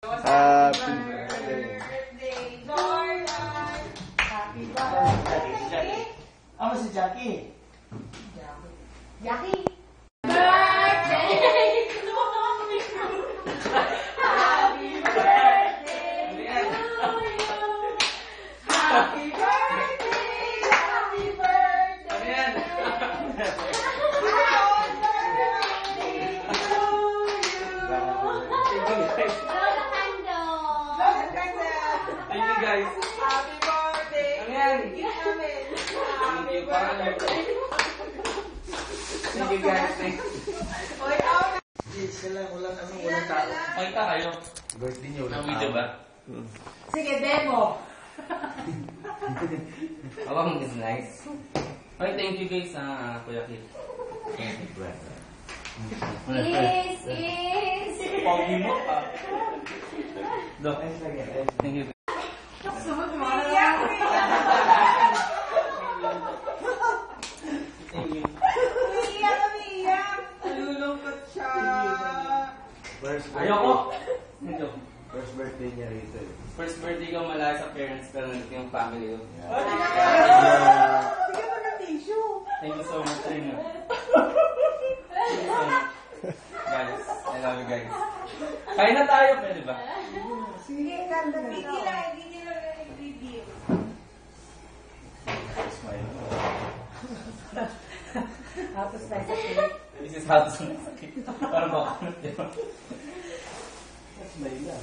Happy birthday. Happy birthday. Ako si Jackie. Jackie. Guys. Happy birthday! Ayan. Thank you, Thank you guys. Oy, ako na. Yes, walang tao. Pakita kayo. Birthday niyo. Ng video ba? Sige, demo. Awang is nice. Okay, thank you guys sa Kuya Kit. Is. Pogi mo pa. Dok, thank you. Sunod mo. Thank you. Umiiyak. Nalulungkot siya. Ayoko. First birthday niya rito. First birthday ko malayo sa parents pero nandito yung family ko. Bigyan mo ng tissue. Thank you so much, Rino. Guys, I love you guys. Kain na tayo, pwede ba? Sige, ganda. Hindi lang i-review. Smile. Tapos tayo sa cake. This is how to sakit. Parang baka. Smile lang.